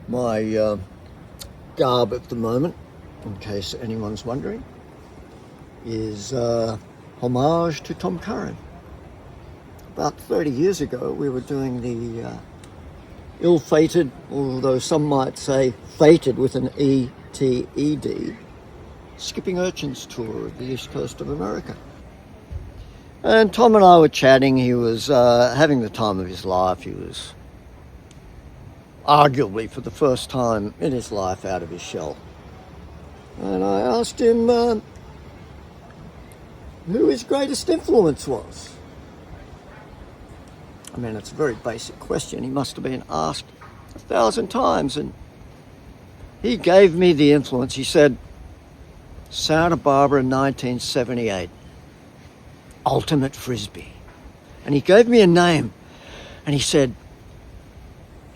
My garb at the moment, in case anyone's wondering, is homage to Tom Curran. About 30 years ago, we were doing the ill-fated, although some might say fated with an E-T-E-D, Skipping Urchins tour of the east coast of America. And Tom and I were chatting. He was having the time of his life. He was arguably for the first time in his life out of his shell. And I asked him who his greatest influence was. I mean, it's a very basic question. He must have been asked 1,000 times. And he gave me the influence. He said, Santa Barbara, 1978, Ultimate Frisbee. And he gave me a name. And he said,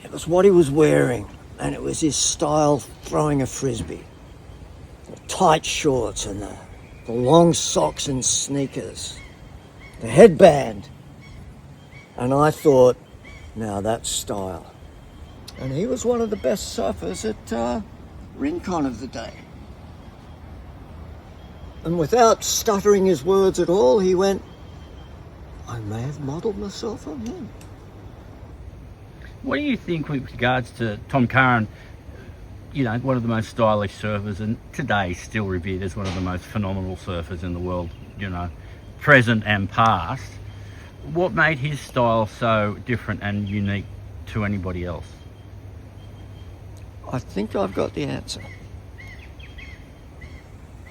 it was what he was wearing, and it was his style throwing a frisbee. The tight shorts and the long socks and sneakers, the headband. And I thought, now that's style. And he was one of the best surfers at Rincon of the day. And without stuttering his words at all, he went, I may have modelled myself on him. What do you think with regards to Tom Curran, you know, one of the most stylish surfers and today still revered as one of the most phenomenal surfers in the world, you know, present and past. What made his style so different and unique to anybody else? I think I've got the answer.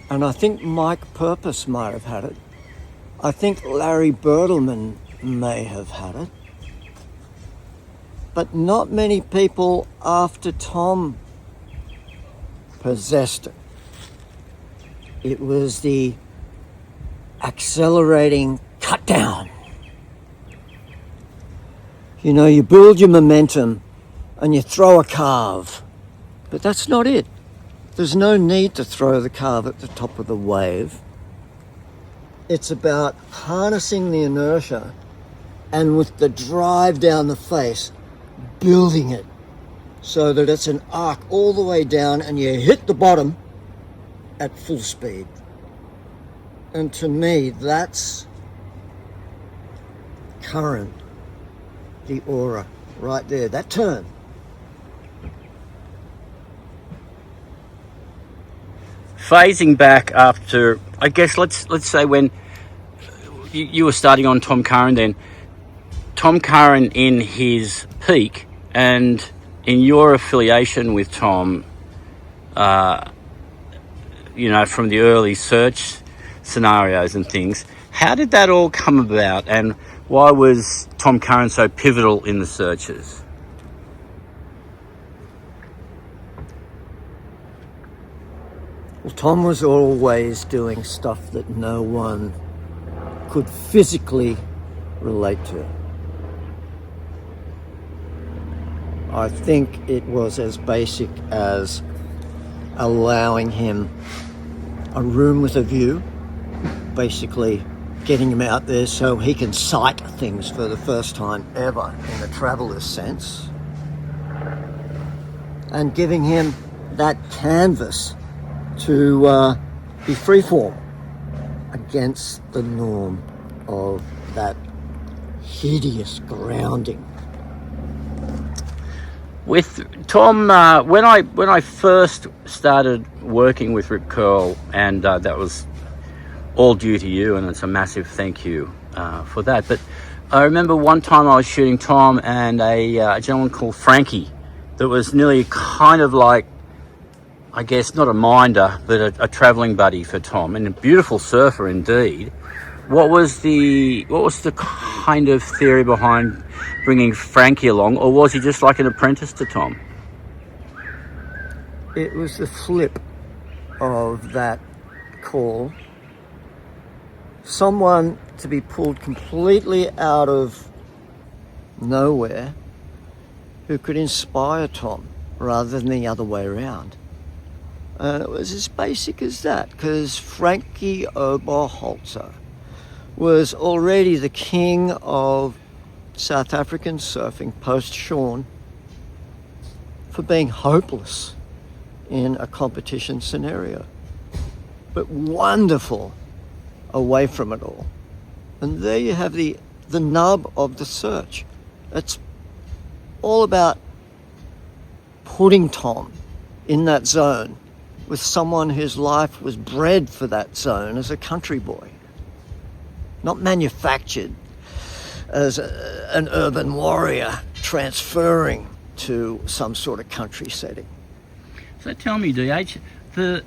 And I think Mike Purpose might have had it. I think Larry Bertelman may have had it. But not many people after Tom possessed it. It was the accelerating cut down. You know, you build your momentum and you throw a carve, but that's not it. There's no need to throw the carve at the top of the wave. It's about harnessing the inertia and with the drive down the face, building it so that it's an arc all the way down and you hit the bottom at full speed. And to me, that's Curran, the aura right there, that turn. Phasing back after, I guess, let's say when you were starting on Tom Curran then, Tom Curran in his peak and in your affiliation with Tom, you know, from the early search scenarios and things, how did that all come about and why was Tom Curran so pivotal in the searches? Well, Tom was always doing stuff that no one could physically relate to. I think it was as basic as allowing him a room with a view, basically getting him out there so he can sight things for the first time ever in the traveler's sense, and giving him that canvas to be freeform against the norm of that hideous grounding. With Tom, when I first started working with Rip Curl, and that was all due to you, and it's a massive thank you for that. But I remember one time I was shooting Tom and a gentleman called Frankie that was nearly kind of like, I guess, not a minder, but a travelling buddy for Tom, and a beautiful surfer indeed. What was the kind of theory behind bringing Frankie along, or was he just like an apprentice to Tom? It was the flip of that call. Someone to be pulled completely out of nowhere who could inspire Tom rather than the other way around. And it was as basic as that, because Frankie Oberholzer was already the king of South African surfing post Sean for being hopeless in a competition scenario, but wonderful away from it all. And there you have the nub of the search. It's all about putting Tom in that zone with someone whose life was bred for that zone as a country boy, not manufactured as an urban warrior transferring to some sort of country setting. So tell me, DH, the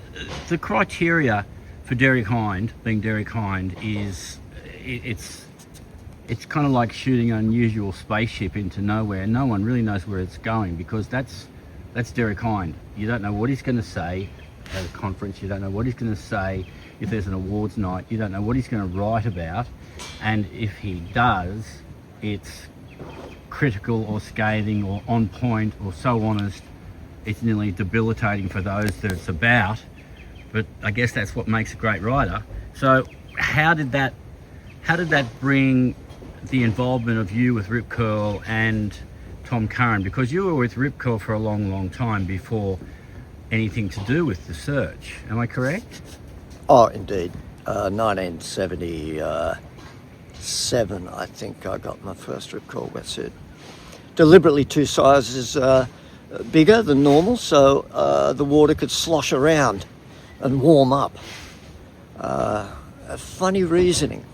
criteria for Derek Hynd, being Derek Hynd, is it's kind of like shooting an unusual spaceship into nowhere. No one really knows where it's going, because that's Derek Hynd. You don't know what he's going to say at a conference. You don't know what he's going to say if there's an awards night. You don't know what he's going to write about, and if he does, it's critical or scathing or on point or so honest it's nearly debilitating for those that it's about. But I guess that's what makes a great writer. So how did that bring the involvement of you with Rip Curl and Tom Curran? Because you were with Rip Curl for a long time before anything to do with the search. Am I correct? Oh, indeed. 1977, I think I got my first Rip Curl wetsuit. Deliberately 2 sizes bigger than normal, so the water could slosh around and warm up. A funny reasoning.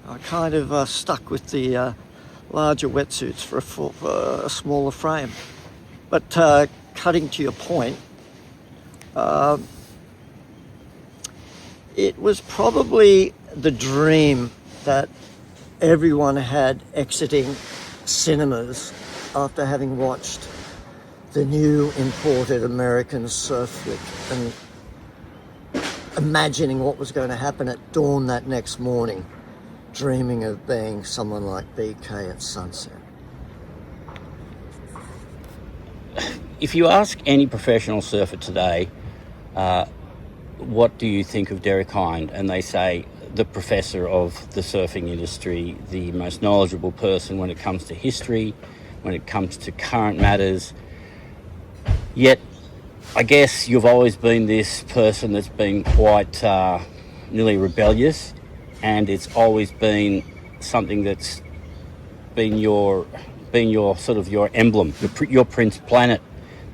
I kind of stuck with the larger wetsuits for a smaller frame. But cutting to your point, it was probably the dream that everyone had exiting cinemas after having watched the new imported American surf flick and imagining what was going to happen at dawn that next morning, dreaming of being someone like BK at sunset. If you ask any professional surfer today, what do you think of Derek Hynd? And they say the professor of the surfing industry, the most knowledgeable person when it comes to history, when it comes to current matters. Yet, I guess you've always been this person that's been quite nearly rebellious, and it's always been something that's been your sort of your emblem, your Prince Planet,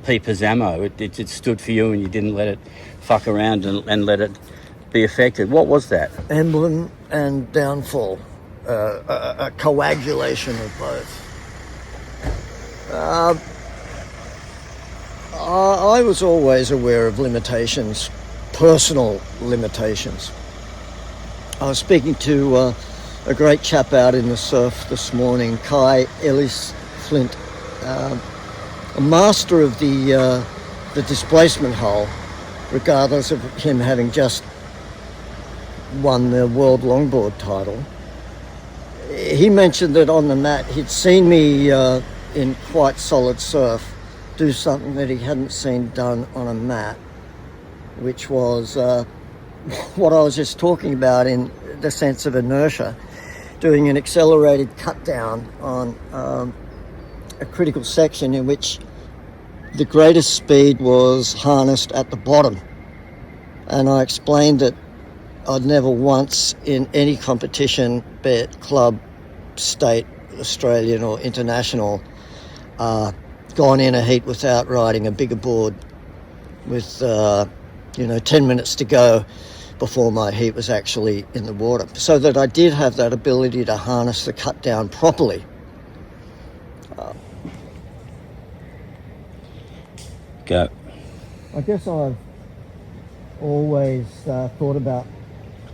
Peeper's ammo. It stood for you, and you didn't let it fuck around and let it be affected. What was that? Emblem and downfall, a coagulation of both. I was always aware of limitations, personal limitations. I was speaking to a great chap out in the surf this morning, Kai Ellis Flint, a master of the displacement hull, regardless of him having just won the world longboard title. He mentioned that on the mat he'd seen me in quite solid surf do something that he hadn't seen done on a mat, which was what I was just talking about in the sense of inertia, doing an accelerated cut down on a critical section in which the greatest speed was harnessed at the bottom. And I explained that I'd never once in any competition, be it club, state, Australian or international, gone in a heat without riding a bigger board with 10 minutes to go before my heat was actually in the water, so that I did have that ability to harness the cut down properly. Go. I guess I've always thought about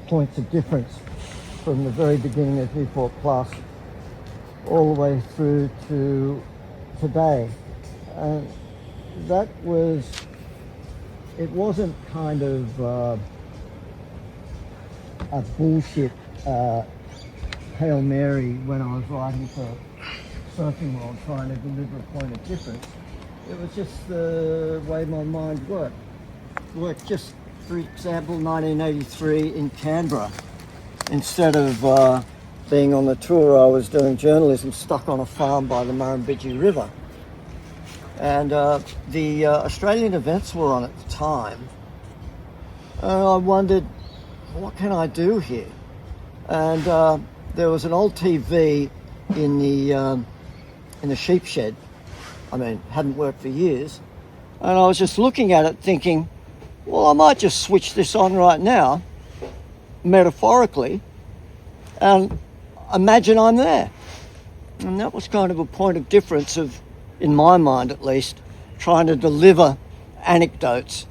points of difference from the very beginning of Newport Plus all the way through to today. And that was, it wasn't kind of a bullshit Hail Mary when I was writing for Surfing World trying to deliver a point of difference. It was just the way my mind worked. Just, for example, 1983 in Canberra. Instead of being on the tour, I was doing journalism stuck on a farm by the Murrumbidgee River. And the Australian events were on at the time. And I wondered, what can I do here? And there was an old TV in the sheep shed. I mean, hadn't worked for years. And I was just looking at it thinking, well, I might just switch this on right now, metaphorically, and imagine I'm there. And that was kind of a point of difference of, in my mind at least, trying to deliver anecdotes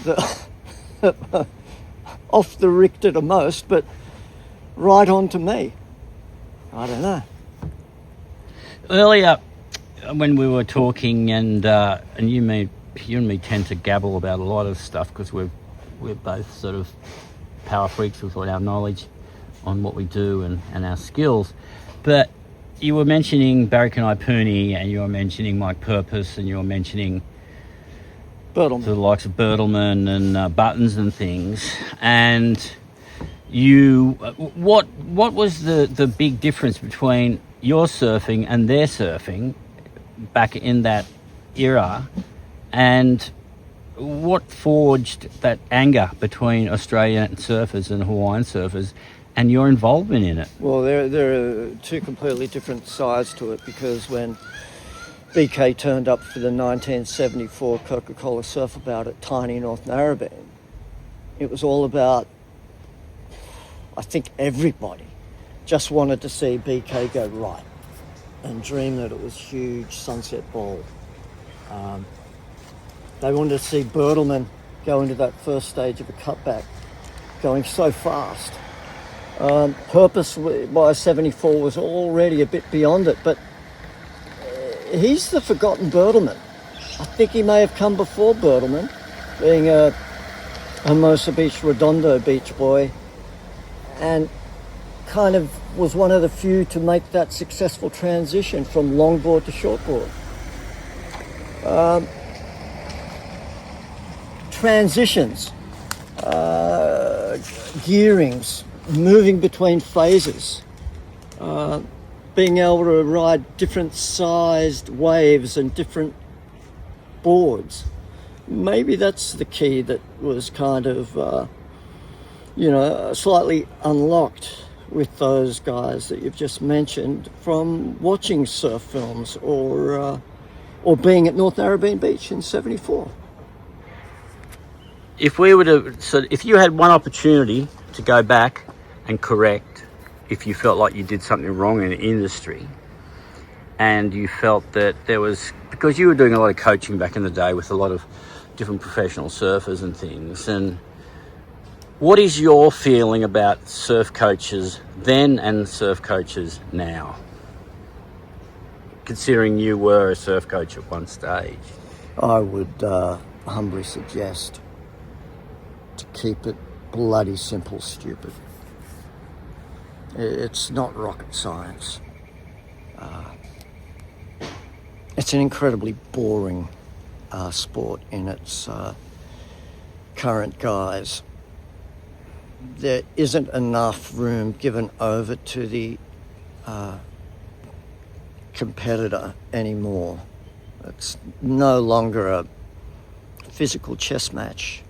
that are off the Richter to most, but right on to me. I don't know. Earlier, when we were talking, and you and me tend to gabble about a lot of stuff because we're both sort of power freaks with all our knowledge on what we do and our skills. But you were mentioning Barry Kanai-Pooney, and you were mentioning Mike Purpose, and you were mentioning Bertelsmann. the likes of Bertelsmann and Buttons and things. And you, what was the big difference between your surfing and their surfing back in that era, and what forged that anger between Australian surfers and Hawaiian surfers and your involvement in it? Well, there are two completely different sides to it, because when BK turned up for the 1974 Coca-Cola Surfabout at tiny North Narrabeen, it was all about, I think everybody just wanted to see BK go right and dream that it was huge sunset ball. They wanted to see Bertelsmann go into that first stage of a cutback, going so fast. Purpose by 74 was already a bit beyond it, but he's the forgotten Bertelsmann. I think he may have come before Bertelsmann, being a Hermosa Beach Redondo beach boy, and kind of was one of the few to make that successful transition from longboard to shortboard. Transitions, gearings, moving between phases, being able to ride different sized waves and different boards. Maybe that's the key that was kind of, slightly unlocked with those guys that you've just mentioned from watching surf films or being at North Narrabeen Beach in 74. If we were to, so if you had one opportunity to go back and correct, if you felt like you did something wrong in the industry, and you felt that there was, because you were doing a lot of coaching back in the day with a lot of different professional surfers and things, and what is your feeling about surf coaches then and surf coaches now, considering you were a surf coach at one stage? I would humbly suggest to keep it bloody simple, stupid. It's not rocket science. It's an incredibly boring sport in its current guise. There isn't enough room given over to the competitor anymore. It's no longer a physical chess match.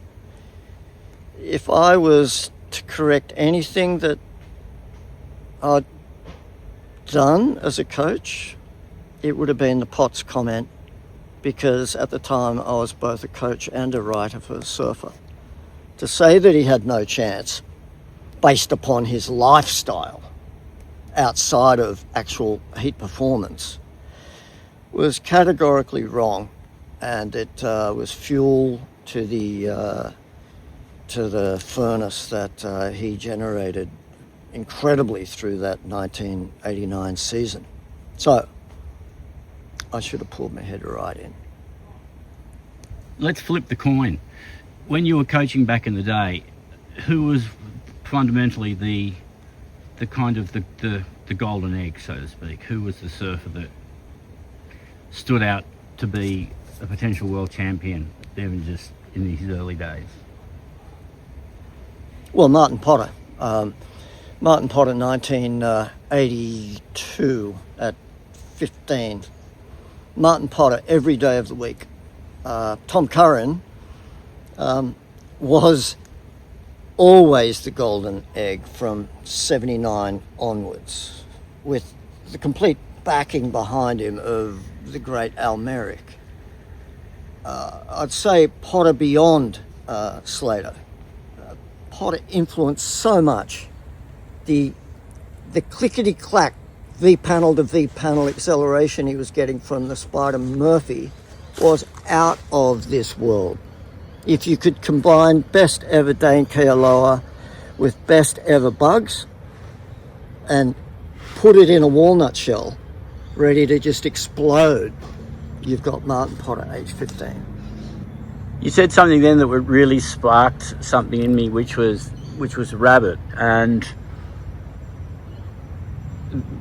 If I was to correct anything that I'd done as a coach, it would have been the Potts comment, because at the time I was both a coach and a writer for a surfer. To say that he had no chance based upon his lifestyle outside of actual heat performance was categorically wrong, and it was fuel to the furnace that he generated incredibly through that 1989 season. So I should have pulled my head right in. Let's flip the coin. When you were coaching back in the day, who was fundamentally the kind of the golden egg, so to speak? Who was the surfer that stood out to be a potential world champion, even just in his early days? Well, Martin Potter. Martin Potter, 1982 at 15. Martin Potter every day of the week. Tom Curran was always the golden egg from 79 onwards, with the complete backing behind him of the great Al Merrick. I'd say Potter beyond Slater. Potter influenced so much. The clickety-clack V-panel to V-panel acceleration he was getting from the Spider Murphy was out of this world. If you could combine best ever Dane Kealoha with best ever Bugs and put it in a walnut shell ready to just explode, you've got Martin Potter, age 15. You said something then that really sparked something in me, which was rabbit. And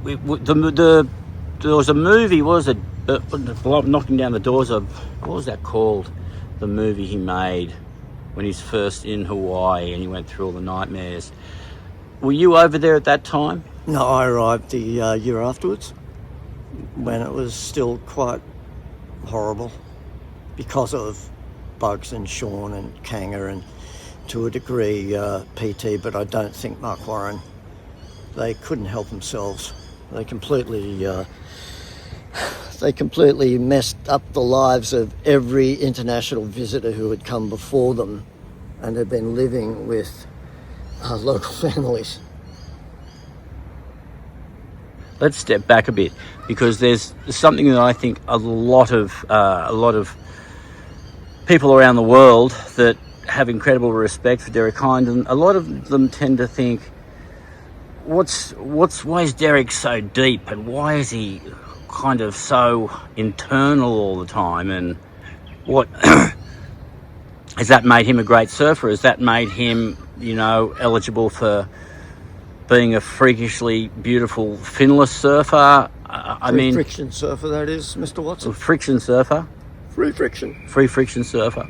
there was a movie, knocking down the doors of, what was that called? The movie he made when he's first in Hawaii and he went through all the nightmares. Were you over there at that time? No, I arrived the year afterwards, when it was still quite horrible because of Bugs and Sean and Kanga and to a degree PT, but I don't think Mark Warren. They couldn't help themselves. They completely messed up the lives of every international visitor who had come before them and had been living with local families. Let's step back a bit, because there's something that I think a lot of people around the world that have incredible respect for Derek Hynd, and a lot of them tend to think, why is Derek so deep, and why is he kind of so internal all the time, and what has that made him a great surfer? Has that made him, eligible for being a freakishly beautiful finless surfer? Friction surfer, that is, Mr. Watson. Friction surfer. Free friction. Free friction surfer.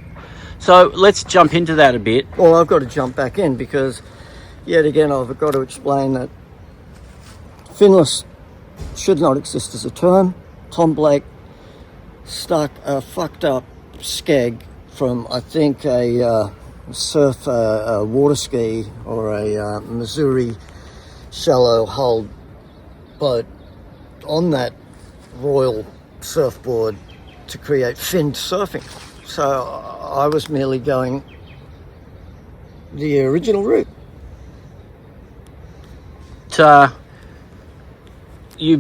So let's jump into that a bit. Well, I've got to jump back in because, yet again, I've got to explain that finless should not exist as a term. Tom Blake stuck a fucked up skeg from, I think, a water ski or a Missouri shallow hull boat on that Royal surfboard to create finned surfing. So I was merely going the original route. You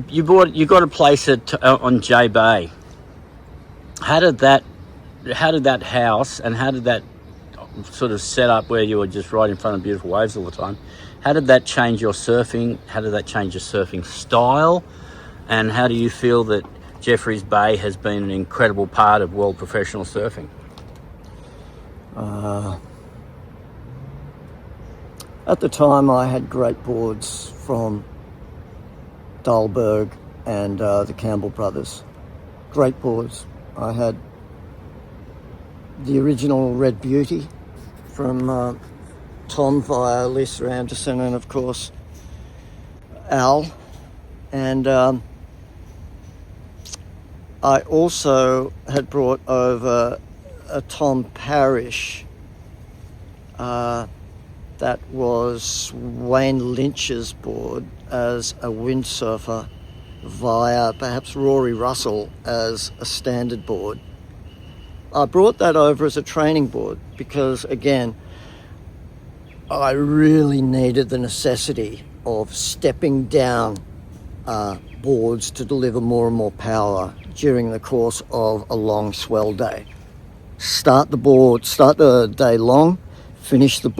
got a place on J Bay. How did that house, and how did that sort of set up where you were just right in front of beautiful waves all the time? How did that change your surfing? How did that change your surfing style? And how do you feel that Jeffreys Bay has been an incredible part of world professional surfing? At the time, I had great boards from Dahlberg and the Campbell brothers. Great boards. I had the original Red Beauty from Tom via Lisa Anderson and, of course, Al. And I also had brought over a Tom Parrish that was Wayne Lynch's board as a windsurfer via perhaps Rory Russell as a standard board. I brought that over as a training board because, again, I really needed the necessity of stepping down boards to deliver more and more power during the course of a long swell day. Start the day long, finish the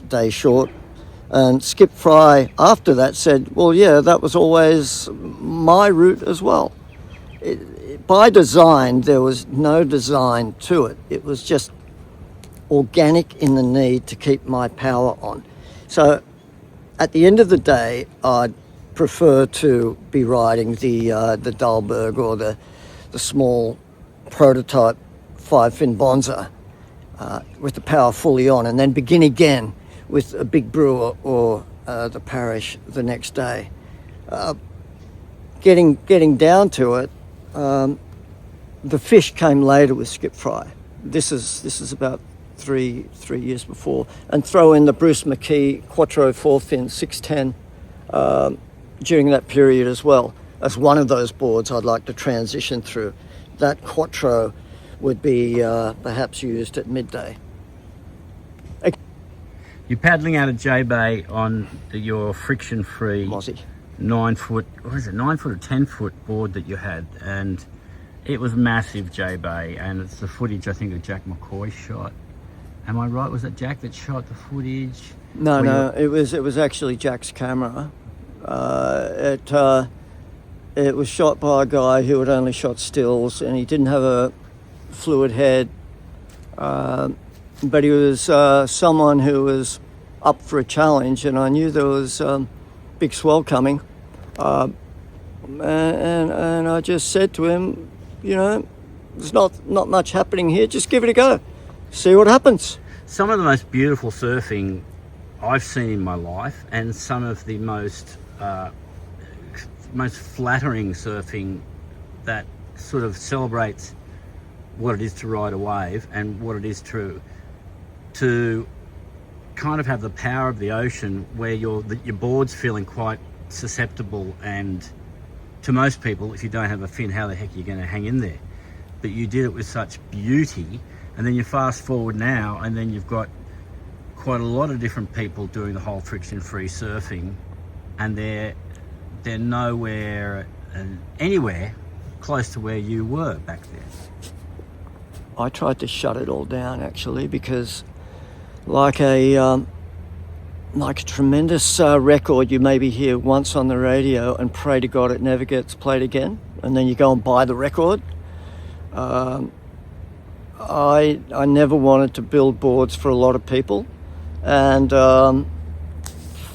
day short. And Skip Fry after that said, well, yeah, that was always my route as well. By design, there was no design to it. It was just organic in the need to keep my power on. So at the end of the day, I'd prefer to be riding the Dahlberg or the small prototype 5-fin Bonza with the power fully on, and then begin again with a big brewer or the Parrish the next day. getting down to it, the fish came later with skip fry. This is about three years before, and throw in the Bruce McKee Quattro 4-fin 610 during that period as well as one of those boards I'd like to transition through. That Quattro would be perhaps used at midday. You're paddling out of J Bay on your friction-free Mozzie. 9 foot, what is it, 9 foot or 10 foot board that you had, and it was massive, J Bay, and it's the footage I think of Jack McCoy shot. Am I right? Was that Jack that shot the footage? No, it was actually Jack's camera. It was shot by a guy who had only shot stills, and he didn't have a fluid head, but he was someone who was up for a challenge, and I knew there was big swell coming, and I just said to him, you know, there's not much happening here, just give it a go, see what happens. Some of the most beautiful surfing I've seen in my life, and some of the most flattering surfing that sort of celebrates what it is to ride a wave and what it is to kind of have the power of the ocean, where your board's feeling quite susceptible, and to most people, if you don't have a fin, how the heck are you going to hang in there? But you did it with such beauty, and then you fast forward now, and then you've got quite a lot of different people doing the whole friction-free surfing, and they're nowhere anywhere close to where you were back then. I tried to shut it all down, actually, because like a tremendous record you maybe hear once on the radio and pray to God it never gets played again, and then you go and buy the record. I never wanted to build boards for a lot of people, and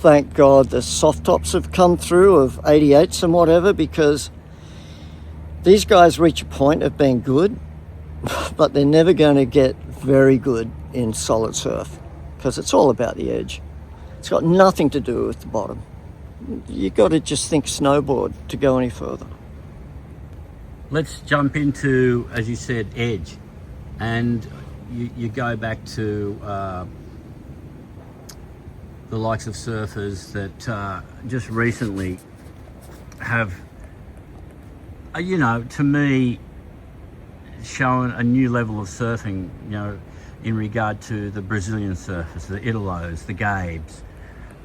thank God the soft tops have come through of 88s and whatever, because these guys reach a point of being good, but they're never going to get very good in solid surf, because it's all about the edge. It's got nothing to do with the bottom. You got to just think snowboard to go any further. Let's jump into, as you said, edge, and you go back to the likes of surfers that just recently have, to me, shown a new level of surfing, in regard to the Brazilian surfers, the Italos, the Gabes,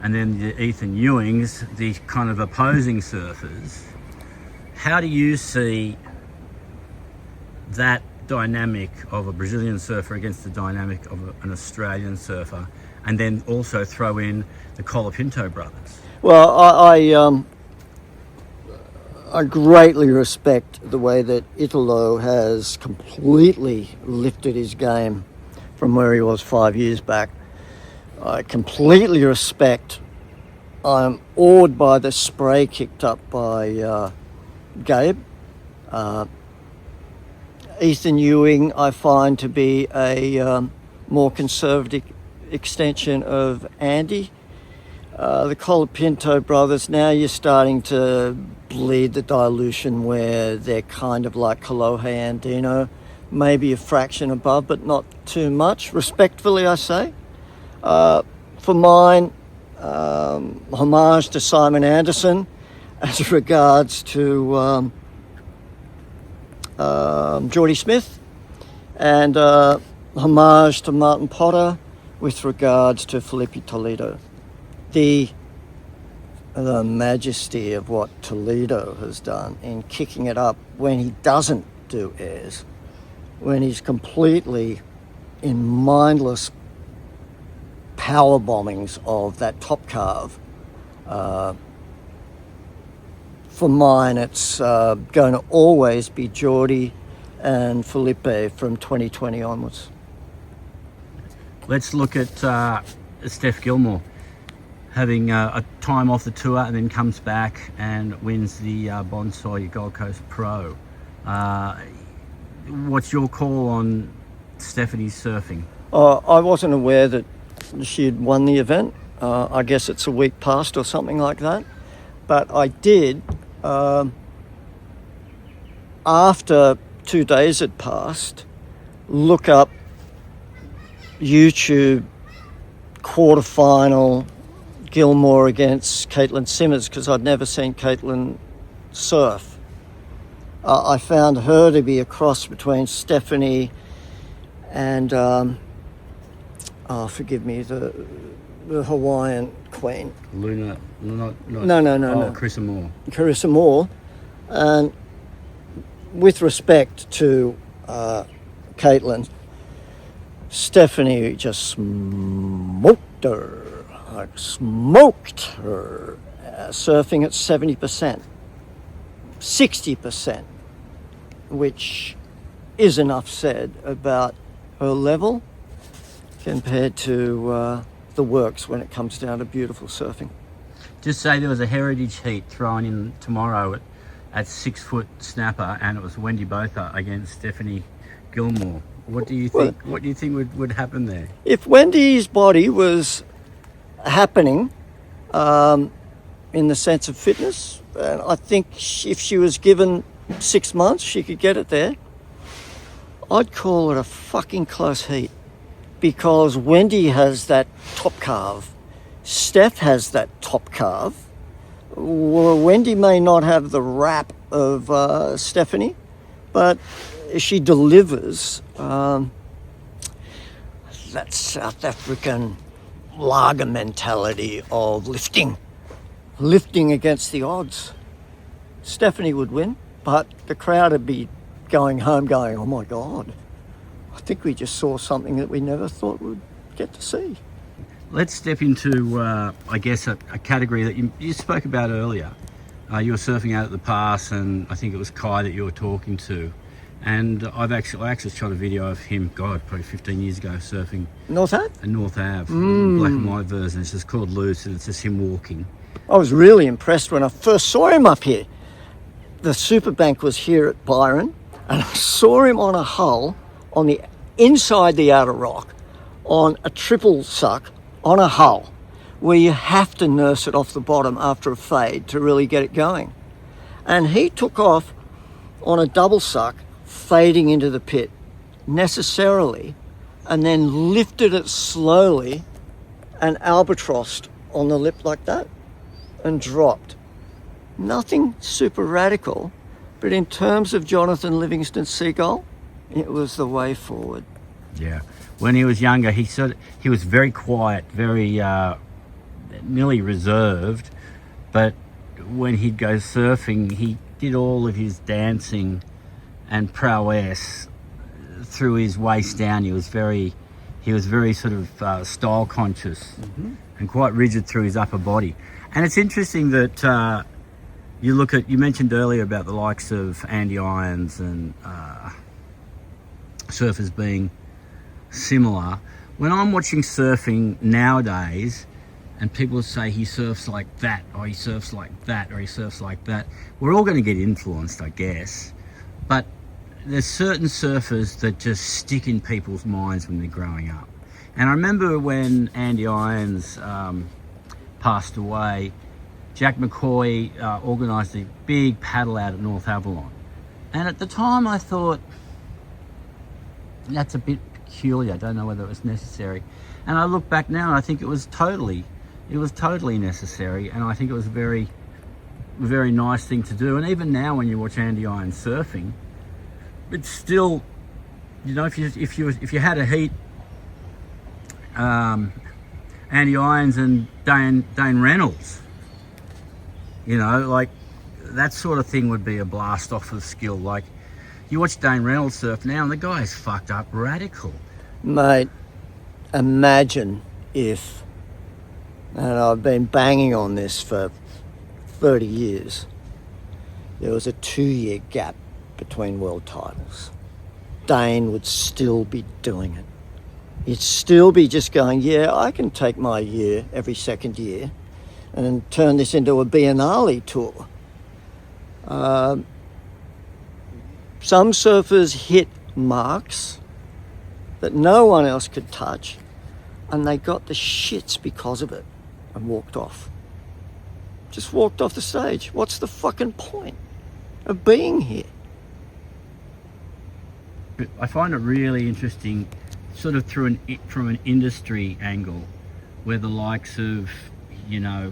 and then the Ethan Ewings, the kind of opposing surfers. How do you see that dynamic of a Brazilian surfer against the dynamic of an Australian surfer, and then also throw in the Colapinto brothers? Well, I greatly respect the way that Italo has completely lifted his game from where he was 5 years back. I completely respect. I'm awed by the spray kicked up by Gabe. Ethan Ewing I find to be a more conservative extension of Andy. The Colapinto brothers, now you're starting to bleed the dilution where they're kind of like Kolohe and Dino, maybe a fraction above, but not too much, respectfully I say. For mine, homage to Simon Anderson as regards to Geordie Smith, and homage to Martin Potter with regards to Felipe Toledo. The majesty of what Toledo has done in kicking it up when he doesn't do airs, when he's completely in mindless power bombings of that top carve. For mine, it's going to always be Geordie and Felipe from 2020 onwards. Let's look at Steph Gilmore having a time off the tour, and then comes back and wins the Bonsai Gold Coast Pro. What's your call on Stephanie's surfing? I wasn't aware that she had won the event. I guess it's a week past or something like that. But I did after 2 days had passed, look up YouTube quarterfinal Gilmore against Caitlin Simmers, because I'd never seen Caitlin surf. I found her to be a cross between Stephanie and, forgive me, the Hawaiian queen. Luna, No. Carissa Moore. Carissa Moore. And with respect to Caitlin, Stephanie just smoked her, surfing at 70%, 60%, which is enough said about her level compared to the works when it comes down to beautiful surfing. Just say there was a heritage heat thrown in tomorrow at 6 foot snapper, and it was Wendy Botha against Stephanie Gilmore. What do you think? What do you think would happen there? If Wendy's body was happening in the sense of fitness, and I think if she was given 6 months, she could get it there. I'd call it a fucking close heat, because Wendy has that top carve. Steph has that top carve. Wendy may not have the rap of Stephanie, but she delivers that South African lager mentality of lifting against the odds. Stephanie would win, but the crowd would be going home going, oh my God, I think we just saw something that we never thought we'd get to see. Let's step into, I guess, a category that you spoke about earlier. You were surfing out at the pass, and I think it was Kai that you were talking to. And I actually shot a video of him, probably 15 years ago, surfing North Ave? North Ave, black and white version. It's just called Loose, and it's just him walking. I was really impressed when I first saw him up here. The Superbank was here at Byron, and I saw him on a hull on the inside the outer rock on a triple suck on a hull where you have to nurse it off the bottom after a fade to really get it going. And he took off on a double suck, fading into the pit necessarily, and then lifted it slowly and albatrossed on the lip like that and dropped. Nothing super radical, but in terms of Jonathan Livingston Seagull, it was the way forward. Yeah. When he was younger, he was very quiet, very nearly reserved, but when he'd go surfing, he did all of his dancing and prowess through his waist down. He was very sort of style conscious and quite rigid through his upper body. And it's interesting that you mentioned earlier about the likes of Andy Irons and surfers being similar. When I'm watching surfing nowadays and people say he surfs like that, or he surfs like that, or he surfs like that, we're all going to get influenced, I guess. But there's certain surfers that just stick in people's minds when they're growing up. And I remember when Andy Irons passed away, Jack McCoy organised a big paddle out at North Avalon. And at the time I thought, that's a bit peculiar. I don't know whether it was necessary. And I look back now and I think it was totally necessary, and I think it was a very, very nice thing to do. And even now when you watch Andy Irons surfing, it's still, if you had a heat, Andy Irons and Dane Reynolds, like that sort of thing would be a blast off of skill. Like, you watch Dane Reynolds surf now and the guy's fucked up radical. Mate, imagine if, and I've been banging on this for 30 years, there was a 2-year gap between world titles. Dane would still be doing it. He'd still be just going, yeah, I can take my year every second year and turn this into a Biennale tour. Some surfers hit marks that no one else could touch, and they got the shits because of it and walked off. Just walked off the stage. What's the fucking point of being here? I find it really interesting, sort of from an industry angle, where the likes of, you know,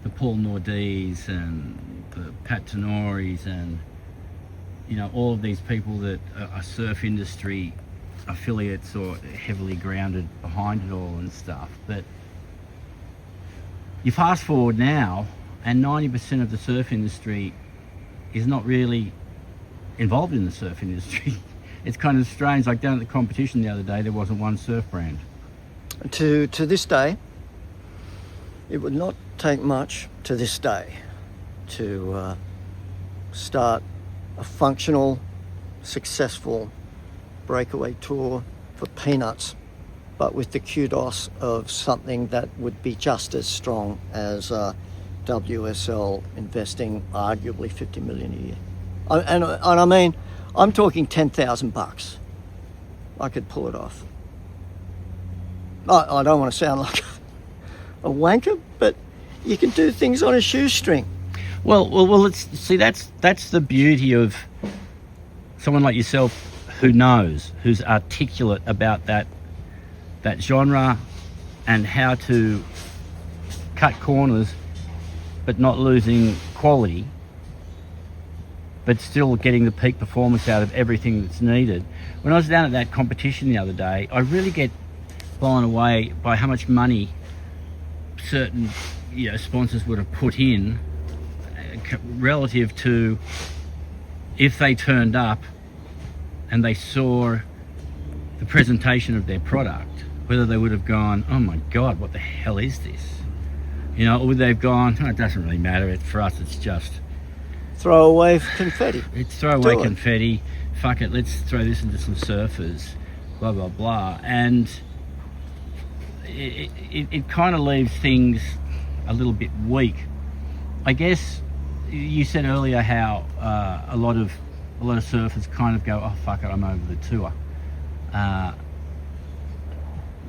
the Paul Nordis and the Pat Tenoris and, you know, all of these people that are surf industry affiliates or heavily grounded behind it all and stuff. But you fast forward now, and 90% of the surf industry is not really involved in the surf industry. It's kind of strange. Like down at the competition the other day, there wasn't one surf brand. To this day, it would not take much to this day to start a functional, successful breakaway tour for peanuts, but with the kudos of something that would be just as strong as WSL investing arguably $50 million a year. And I mean, I'm talking $10,000. I could pull it off. I don't want to sound like a wanker, but you can do things on a shoestring. Well, let's see. That's the beauty of someone like yourself, who knows, who's articulate about that genre and how to cut corners, but not losing quality, but still getting the peak performance out of everything that's needed. When I was down at that competition the other day, I really get blown away by how much money certain, you know, sponsors would have put in relative to if they turned up and they saw the presentation of their product, whether they would have gone, oh my God, what the hell is this? You know, or would they have gone, oh, it doesn't really matter, for us it's just throw away confetti. It's throw away confetti. Fuck it, let's throw this into some surfers. Blah blah blah, and it kind of leaves things a little bit weak. I guess you said earlier how a lot of surfers kind of go, oh fuck it, I'm over the tour.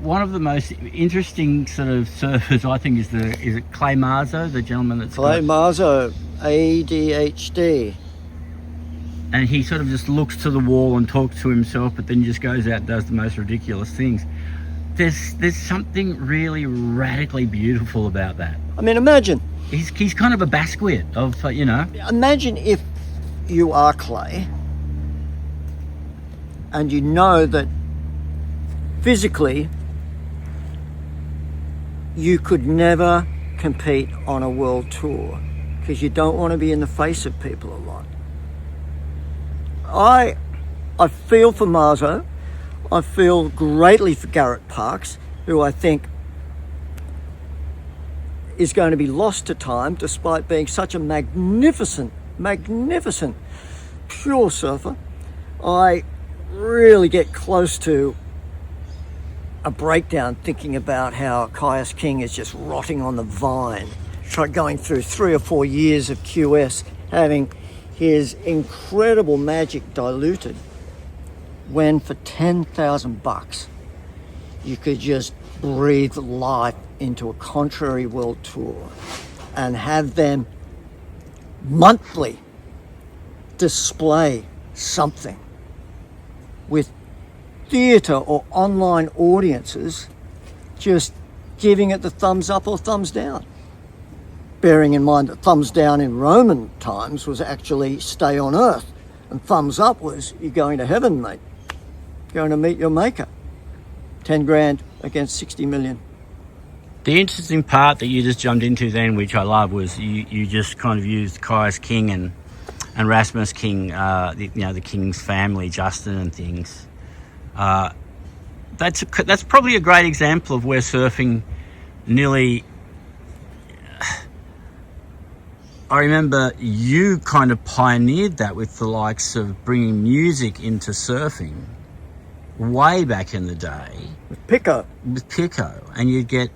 One of the most interesting sort of surfers, I think, is it Clay Marzo, the gentleman that's Clay Marzo, ADHD. And he sort of just looks to the wall and talks to himself, but then just goes out and does the most ridiculous things. There's something really radically beautiful about that. I mean, imagine. He's kind of a Basquiat of, you know. Imagine if you are Clay and you know that physically you could never compete on a world tour because you don't want to be in the face of people a lot. I feel for Marzo. I feel greatly for Garrett Parks, who I think is going to be lost to time despite being such a magnificent pure surfer. I really get close to a breakdown thinking about how Caius King is just rotting on the vine, going through 3 or 4 years of QS, having his incredible magic diluted, when for $10,000 you could just breathe life into a contrary world tour and have them monthly display something with theatre or online audiences just giving it the thumbs up or thumbs down. Bearing in mind that thumbs down in Roman times was actually stay on earth, and thumbs up was you're going to heaven, mate. Going to meet your maker. 10 grand against 60 million. The interesting part that you just jumped into then, which I love, was you just kind of used Caius King and Rasmus King, the King's family, Justin and things. That's probably a great example of where surfing nearly... I remember you kind of pioneered that with the likes of bringing music into surfing way back in the day. With Pico. And you'd get...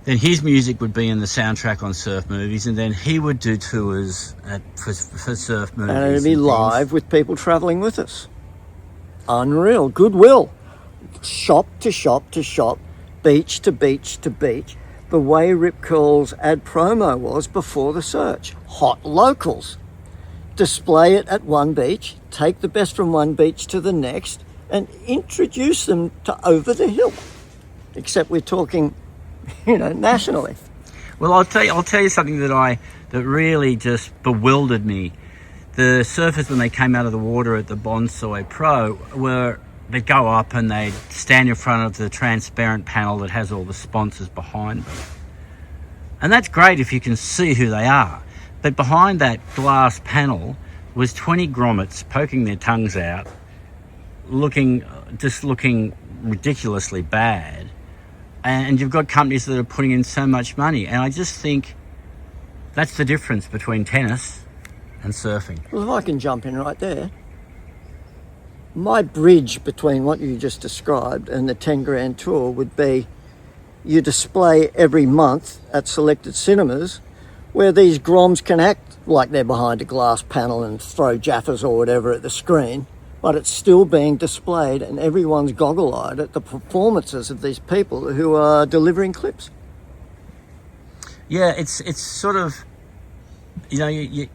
Then his music would be in the soundtrack on surf movies, and then he would do tours for surf movies. And it'd be live with people travelling with us. Unreal. Goodwill. Shop to shop to shop. Beach to beach to beach. The way Rip Curl's ad promo was before the search. Hot locals. display it at one beach, take the best from one beach to the next, and introduce them to over the hill. Except we're talking, nationally. Well, I'll tell you something that really just bewildered me. The surfers, when they came out of the water at the Bonsai Pro, they'd go up and they'd stand in front of the transparent panel that has all the sponsors behind them. And that's great if you can see who they are. But behind that glass panel was 20 grommets poking their tongues out, looking ridiculously bad. And you've got companies that are putting in so much money. And I just think that's the difference between tennis and surfing. Well, if I can jump in right there, my bridge between what you just described and the 10 grand tour would be you display every month at selected cinemas where these groms can act like they're behind a glass panel and throw jaffas or whatever at the screen, but it's still being displayed and everyone's goggle-eyed at the performances of these people who are delivering clips. Yeah, it's sort of, you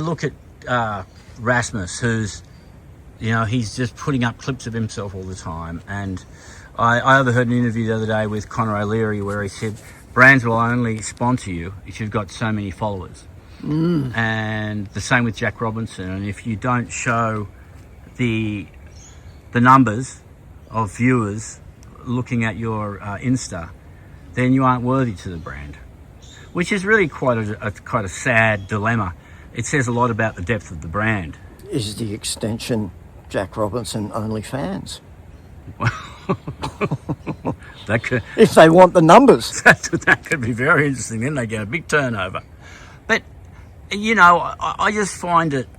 look at Rasmus, who's, he's just putting up clips of himself all the time. And I overheard an interview the other day with Conor O'Leary where he said, brands will only sponsor you if you've got so many followers. And the same with Jack Robinson. And if you don't show the numbers of viewers looking at your Insta, then you aren't worthy to the brand, which is really quite a sad dilemma. It says a lot about the depth of the brand. Is the extension Jack Robinson OnlyFans? That could, if they want the numbers. that could be very interesting. Then they get a big turnover. But, I just find it,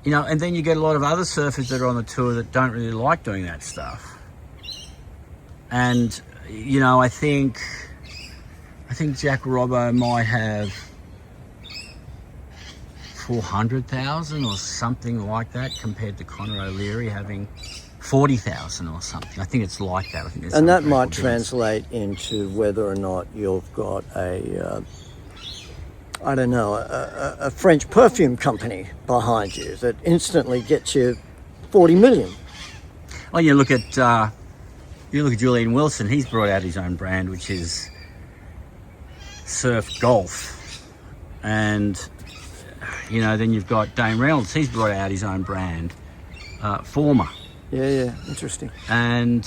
and then you get a lot of other surfers that are on the tour that don't really like doing that stuff. And, I think Jack Robbo might have 400,000 or something like that compared to Conor O'Leary having 40,000 or something. I think it's like that. And that might translate into whether or not you've got a French perfume company behind you that instantly gets you 40 million. Well, you look at Julian Wilson. He's brought out his own brand, which is Surf Golf, and then you've got Dane Reynolds. He's brought out his own brand, Former. Yeah, interesting. And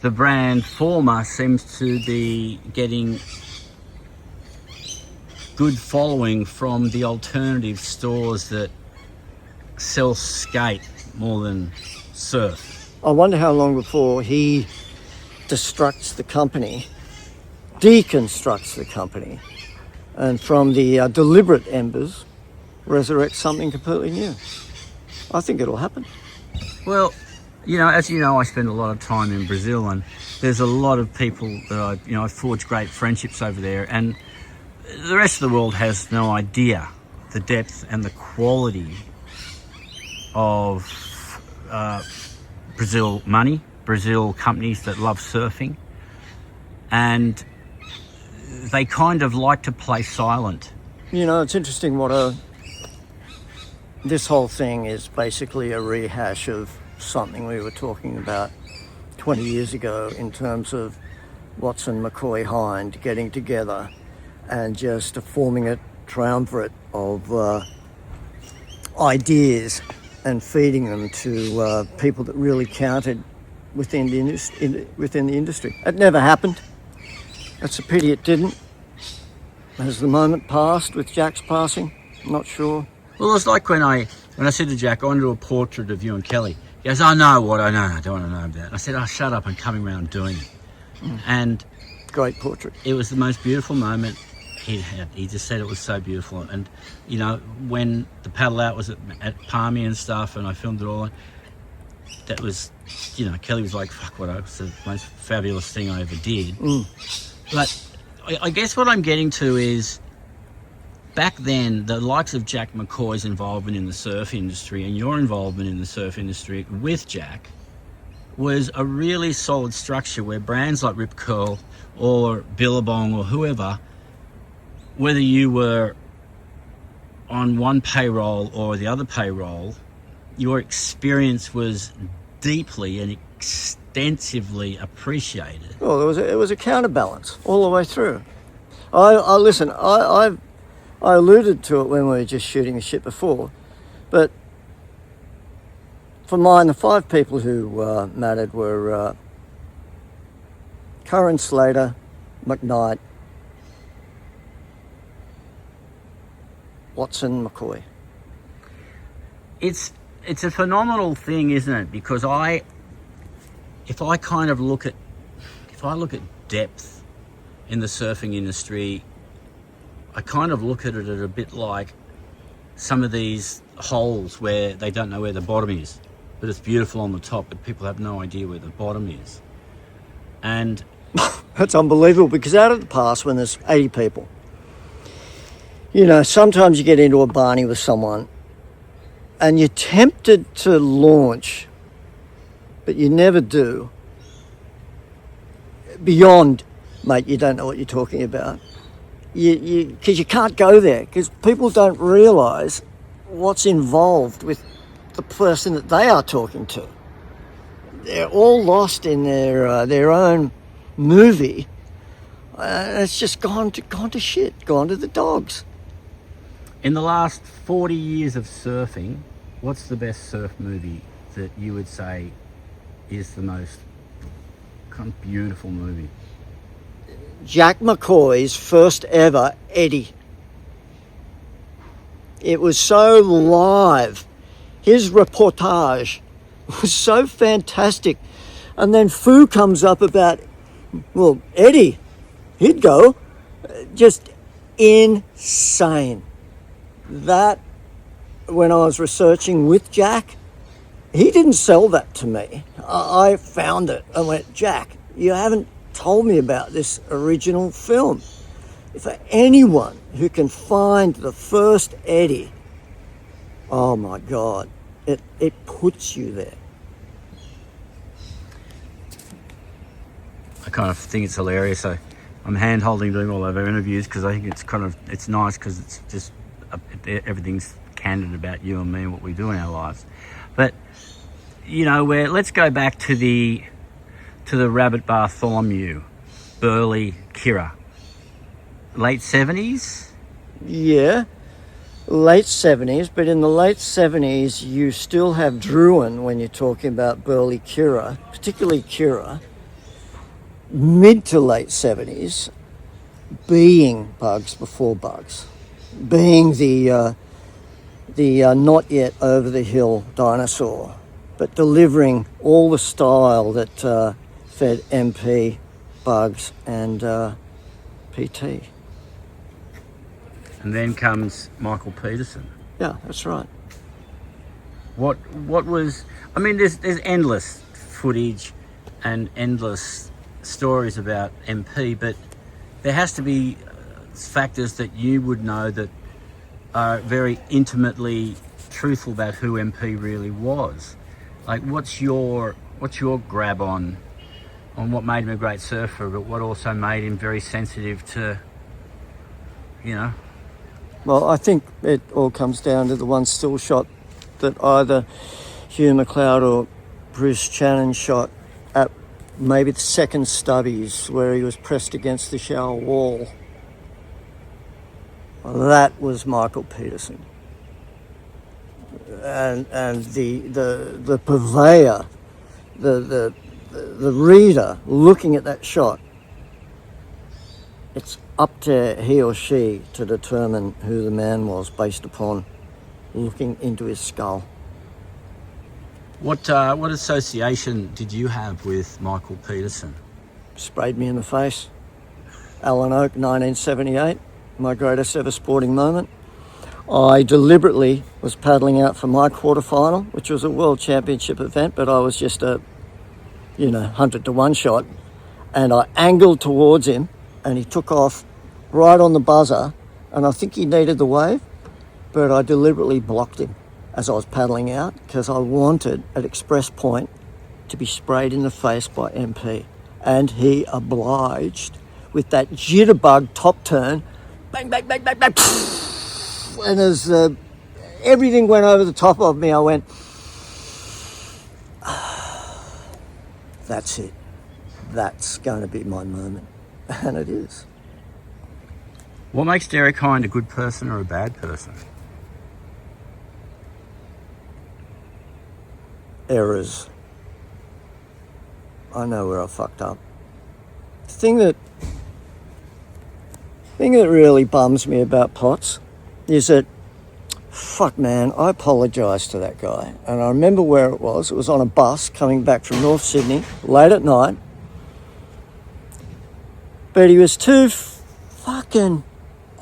the brand Former seems to be getting good following from the alternative stores that sell skate more than surf. I wonder how long before he deconstructs the company, and from the deliberate embers resurrects something completely new. I think it'll happen. Well, as you know, I spend a lot of time in Brazil, and there's a lot of people that I've forged great friendships over there, and the rest of the world has no idea the depth and the quality of Brazil money, Brazil companies that love surfing, and they kind of like to play silent. It's interesting what this whole thing is basically a rehash of something we were talking about 20 years ago in terms of Watson, McCoy, Hynd getting together and just forming a triumvirate of ideas and feeding them to people that really counted within the industry. It never happened. It's a pity it didn't. Has the moment passed with Jack's passing? I'm not sure. Well, it was like when I said to Jack, I want to do a portrait of you and Kelly. He goes, I know what I know. I don't want to know about that. I said, shut up. I'm coming around doing it. And great portrait. It was the most beautiful moment he'd had. He just said it was so beautiful. And, when the paddle out was at Palmy and stuff, and I filmed it all, that was, Kelly was like, fuck, what was the most fabulous thing I ever did. But I guess what I'm getting to is, back then, the likes of Jack McCoy's involvement in the surf industry and your involvement in the surf industry with Jack was a really solid structure where brands like Rip Curl or Billabong or whoever, whether you were on one payroll or the other payroll, your experience was deeply and extensively appreciated. Well, it was a counterbalance all the way through. I listen. I alluded to it when we were just shooting the shit before, but for mine, the 5 people who mattered were Curran, Slater, McKnight, Watson, McCoy. It's a phenomenal thing, isn't it? Because if I look at depth in the surfing industry, I kind of look at it a bit like some of these holes where they don't know where the bottom is, but it's beautiful on the top, but people have no idea where the bottom is. And that's unbelievable, because out of the past, when there's 80 people, you know, sometimes you get into a barney with someone and you're tempted to launch, but you never do. Beyond, mate, you don't know what you're talking about. Because you can't go there, because people don't realise what's involved with the person that they are talking to. They're all lost in their own movie. It's just gone to shit, gone to the dogs. In the last 40 years of surfing, what's the best surf movie that you would say is the most kind of beautiful movie? Jack McCoy's first ever Eddie. It was so live. His reportage was so fantastic. And then Fu comes up about, well, Eddie, he'd go. Just insane. That, when I was researching with Jack, he didn't sell that to me. I found it and went, Jack, you haven't told me about this original film. For anyone who can find the first Eddie, oh my God, it puts you there. I kind of think it's hilarious. I'm hand holding doing all of our interviews because I think it's nice because it's just everything's candid about you and me and what we do in our lives. But you know, let's go back to the Rabbit Bartholomew, Burley, Kira, late 70s. Yeah, late 70s. But in the late 70s, you still have Druin when you're talking about Burley, Kira, particularly Kira. Mid to late 70s, being Bugs before Bugs, being the not yet over the hill dinosaur, but delivering all the style that fed MP, Bugs, and PT. And then comes Michael Peterson. Yeah, that's right. What was? I mean, there's endless footage and endless stories about MP, but there has to be factors that you would know that are very intimately truthful about who MP really was. Like, what's your grab on what made him a great surfer, but what also made him very sensitive to, you know? Well, I think it all comes down to the one still shot that either Hugh McLeod or Bruce Channon shot at maybe the second stubbies, where he was pressed against the shower wall. That was Michael Peterson. And the purveyor, the reader looking at that shot, it's up to he or she to determine who the man was based upon looking into his skull. What association did you have with Michael Peterson? Sprayed me in the face. Allen Oak, 1978, my greatest ever sporting moment. I deliberately was paddling out for my quarterfinal, which was a world championship event, but I was just a 100-to-1 shot, and I angled towards him, and he took off right on the buzzer, and I think he needed the wave, but I deliberately blocked him as I was paddling out because I wanted at Express Point to be sprayed in the face by MP, and he obliged with that jitterbug top turn, bang, bang, bang, bang, bang, and as everything went over the top of me, I went, that's it. That's going to be my moment. And it is. What makes Derek Hynd a good person or a bad person? Errors. I know where I fucked up. The thing that really bums me about Potts is that, fuck man, I apologise to that guy. And I remember where it was. It was on a bus coming back from North Sydney, late at night. But he was too fucking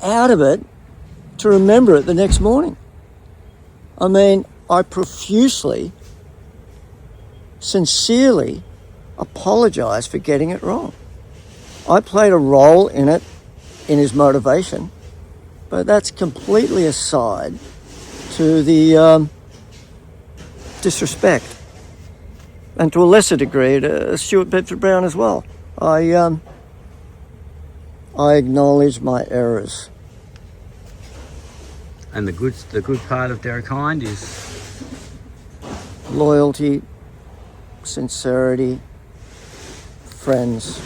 out of it to remember it the next morning. I mean, I profusely, sincerely apologise for getting it wrong. I played a role in it, in his motivation, but that's completely aside to the disrespect, and to a lesser degree to Stuart Bedford-Brown as well. I acknowledge my errors. And the good part of Derek Hynd is Loyalty, sincerity, friends.